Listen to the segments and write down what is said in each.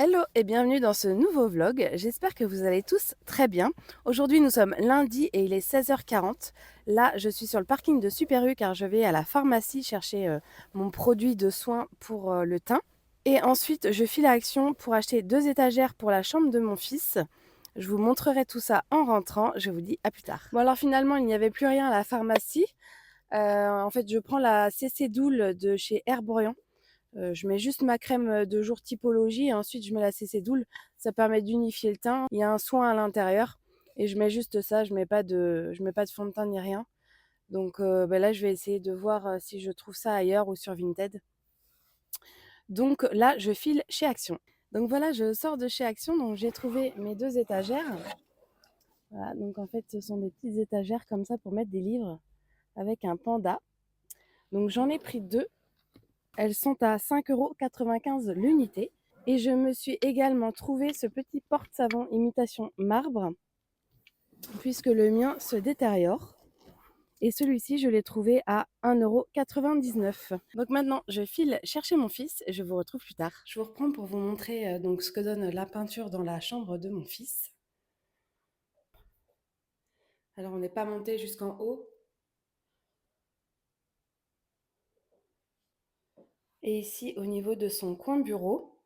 Hello et bienvenue dans ce nouveau vlog. J'espère que vous allez tous très bien. Aujourd'hui, nous sommes lundi et il est 16h40. Là, je suis sur le parking de Super U car je vais à la pharmacie chercher mon produit de soin pour le teint. Et ensuite, je file à Action pour acheter 2 étagères pour la chambre de mon fils. Je vous montrerai tout ça en rentrant. Je vous dis à plus tard. Bon alors finalement, il n'y avait plus rien à la pharmacie. En fait, je prends la CC Doule de chez Herborian. Je mets juste ma crème de jour Typologie et ensuite je mets la CC Doule. Ça permet d'unifier le teint. Il y a un soin à l'intérieur et je mets juste ça. Je mets pas de fond de teint ni rien. Donc là, je vais essayer de voir si je trouve ça ailleurs ou sur Vinted. Donc là, je file chez Action. Donc voilà, je sors de chez Action. Donc j'ai trouvé mes 2 étagères. Voilà, donc en fait, ce sont des petites étagères comme ça pour mettre des livres avec un panda. Donc j'en ai pris 2. Elles sont à 5,95 € l'unité. Et je me suis également trouvé ce petit porte-savon imitation marbre, puisque le mien se détériore. Et celui-ci, je l'ai trouvé à 1,99 €. Donc maintenant, je file chercher mon fils et je vous retrouve plus tard. Je vous reprends pour vous montrer donc ce que donne la peinture dans la chambre de mon fils. Alors, on n'est pas monté jusqu'en haut. Et ici, au niveau de son coin bureau,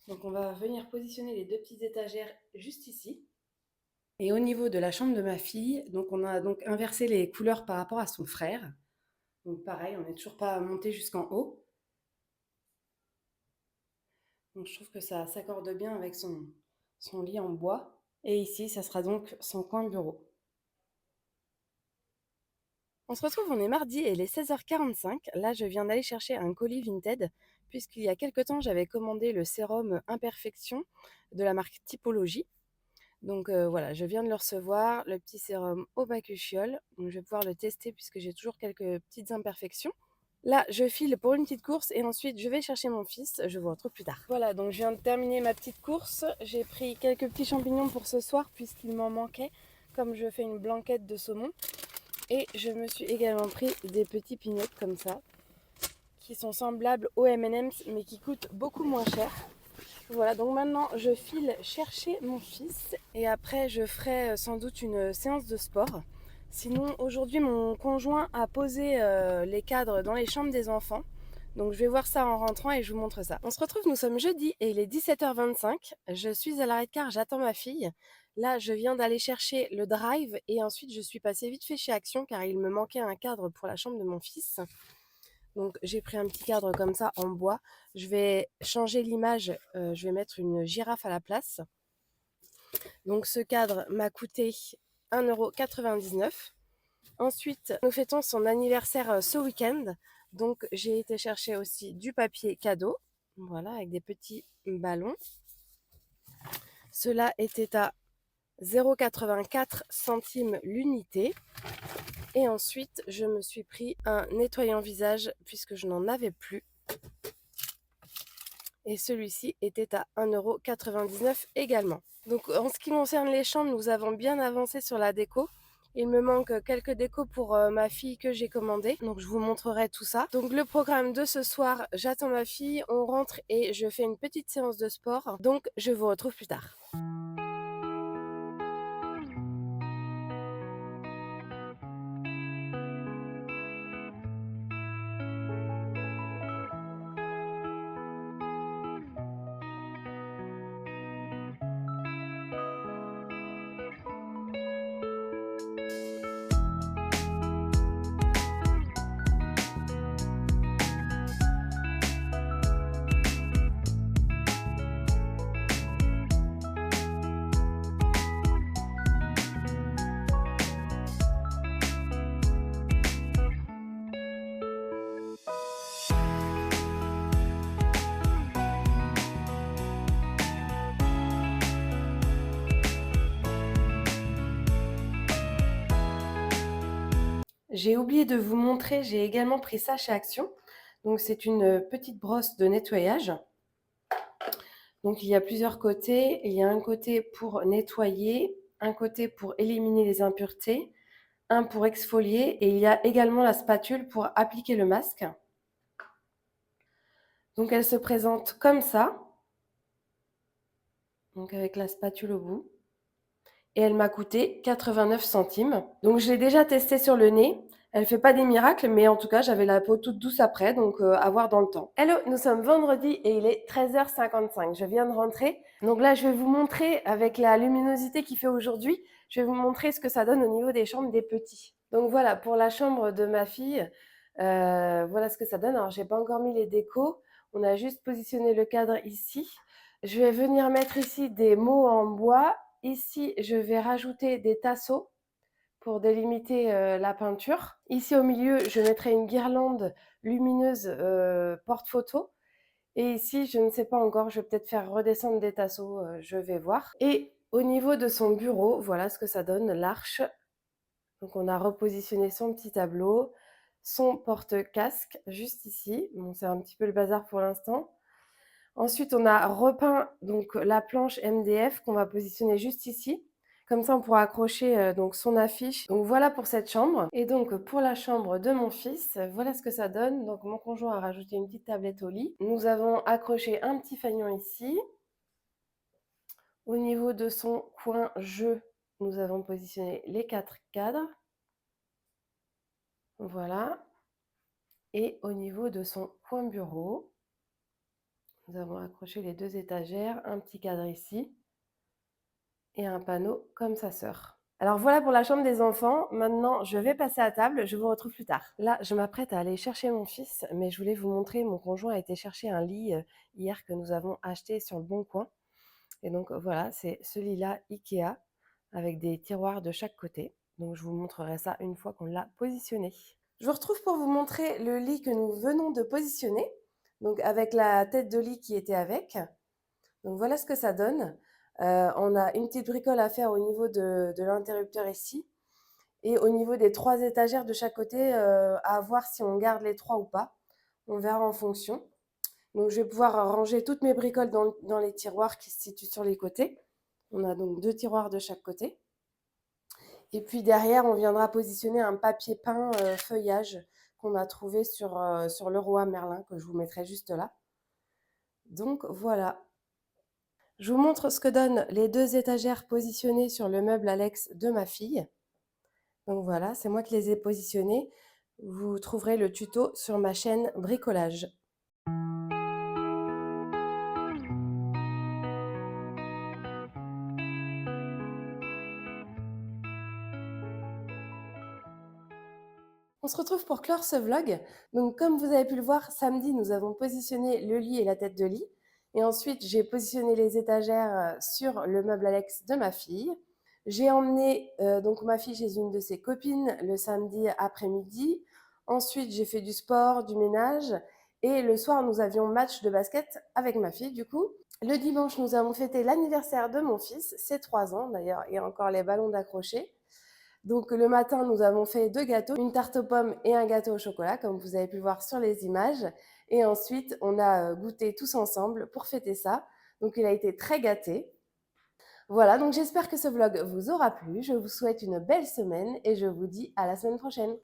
donc on va venir positionner les 2 petites étagères juste ici. Et au niveau de la chambre de ma fille, donc on a donc inversé les couleurs par rapport à son frère. Donc pareil, on n'est toujours pas monté jusqu'en haut. Donc je trouve que ça s'accorde bien avec son lit en bois. Et ici, ça sera donc son coin bureau. On se retrouve, on est mardi et il est 16h45. Là, je viens d'aller chercher un colis Vinted, puisqu'il y a quelque temps, j'avais commandé le sérum Imperfection de la marque Typologie. Donc voilà, je viens de le recevoir, le petit sérum au bacuchiol. Donc je vais pouvoir le tester puisque j'ai toujours quelques petites imperfections. Là, je file pour une petite course et ensuite je vais chercher mon fils. Je vous retrouve plus tard. Voilà, donc je viens de terminer ma petite course. J'ai pris quelques petits champignons pour ce soir puisqu'il m'en manquait, comme je fais une blanquette de saumon. Et je me suis également pris des petits pignots comme ça, qui sont semblables aux M&M's mais qui coûtent beaucoup moins cher. Voilà, donc maintenant je file chercher mon fils et après je ferai sans doute une séance de sport. Sinon aujourd'hui mon conjoint a posé les cadres dans les chambres des enfants. Donc je vais voir ça en rentrant et je vous montre ça. On se retrouve, nous sommes jeudi et il est 17h25. Je suis à l'arrêt de car, j'attends ma fille. Là je viens d'aller chercher le drive et ensuite je suis passée vite fait chez Action car il me manquait un cadre pour la chambre de mon fils. Donc j'ai pris un petit cadre comme ça en bois. Je vais changer l'image, je vais mettre une girafe à la place. Donc ce cadre m'a coûté 1,99 €. Ensuite, nous fêtons son anniversaire ce week-end. Donc j'ai été chercher aussi du papier cadeau. Voilà, avec des petits ballons. Cela était à 0,84 centimes l'unité. Et ensuite, je me suis pris un nettoyant visage puisque je n'en avais plus. Et celui-ci était à 1,99 € également. Donc en ce qui concerne les chambres, nous avons bien avancé sur la déco. Il me manque quelques décos pour ma fille que j'ai commandée. Donc je vous montrerai tout ça. Donc le programme de ce soir, j'attends ma fille, on rentre et je fais une petite séance de sport. Donc je vous retrouve plus tard. J'ai oublié de vous montrer, j'ai également pris ça chez Action. Donc c'est une petite brosse de nettoyage. Donc il y a plusieurs côtés. Il y a un côté pour nettoyer, un côté pour éliminer les impuretés, un pour exfolier et il y a également la spatule pour appliquer le masque. Donc elle se présente comme ça. donc avec la spatule au bout. Et elle m'a coûté 89 centimes. Donc je l'ai déjà testée sur le nez. Elle fait pas des miracles, mais en tout cas, j'avais la peau toute douce après, donc à voir dans le temps. Hello, nous sommes vendredi et il est 13h55. Je viens de rentrer. Donc là, je vais vous montrer, avec la luminosité qu'il fait aujourd'hui, je vais vous montrer ce que ça donne au niveau des chambres des petits. Donc voilà, pour la chambre de ma fille, voilà ce que ça donne. Alors, j'ai pas encore mis les décos. On a juste positionné le cadre ici. Je vais venir mettre ici des mots en bois. Ici, je vais rajouter des tasseaux pour délimiter la peinture. Ici, au milieu, je mettrai une guirlande lumineuse porte-photo. Et ici, je ne sais pas encore, je vais peut-être faire redescendre des tasseaux, je vais voir. Et au niveau de son bureau, voilà ce que ça donne, l'arche. Donc, on a repositionné son petit tableau, son porte-casque juste ici. Bon, c'est un petit peu le bazar pour l'instant. Ensuite, on a repeint donc la planche MDF qu'on va positionner juste ici. Comme ça, on pourra accrocher donc son affiche. Donc voilà pour cette chambre. Et donc pour la chambre de mon fils, voilà ce que ça donne. Donc mon conjoint a rajouté une petite tablette au lit. Nous avons accroché un petit fanion ici. Au niveau de son coin jeu, nous avons positionné les 4 cadres. Voilà. Et au niveau de son coin bureau, nous avons accroché les 2 étagères, un petit cadre ici et un panneau comme sa sœur. Alors voilà pour la chambre des enfants. Maintenant, je vais passer à table. Je vous retrouve plus tard. Là, je m'apprête à aller chercher mon fils, mais je voulais vous montrer, mon conjoint a été chercher un lit hier que nous avons acheté sur le Bon Coin. Et donc voilà, c'est ce lit-là Ikea avec des tiroirs de chaque côté. Donc je vous montrerai ça une fois qu'on l'a positionné. Je vous retrouve pour vous montrer le lit que nous venons de positionner. Donc avec la tête de lit qui était avec. Donc voilà ce que ça donne. On a une petite bricole à faire au niveau de l'interrupteur ici et au niveau des 3 étagères de chaque côté, à voir si on garde les 3 ou pas. On verra en fonction. Donc je vais pouvoir ranger toutes mes bricoles dans les tiroirs qui se situent sur les côtés. On a donc 2 tiroirs de chaque côté. Et puis derrière, on viendra positionner un papier peint feuillage qu'on a trouvé sur Leroy Merlin, que je vous mettrai juste là. Donc voilà. Je vous montre ce que donnent les 2 étagères positionnées sur le meuble Alex de ma fille. Donc voilà, c'est moi qui les ai positionnées. Vous trouverez le tuto sur ma chaîne bricolage. On se retrouve pour clore ce vlog. Donc comme vous avez pu le voir, samedi, nous avons positionné le lit et la tête de lit. Et ensuite, j'ai positionné les étagères sur le meuble Alex de ma fille. J'ai emmené donc ma fille chez une de ses copines le samedi après-midi. Ensuite, j'ai fait du sport, du ménage. Et le soir, nous avions match de basket avec ma fille, du coup. Le dimanche, nous avons fêté l'anniversaire de mon fils, ses 3 ans d'ailleurs, et encore les ballons d'accrocher. Donc le matin, nous avons fait 2 gâteaux, une tarte aux pommes et un gâteau au chocolat, comme vous avez pu voir sur les images. Et ensuite, on a goûté tous ensemble pour fêter ça. Donc il a été très gâté. Voilà, donc j'espère que ce vlog vous aura plu. Je vous souhaite une belle semaine et je vous dis à la semaine prochaine.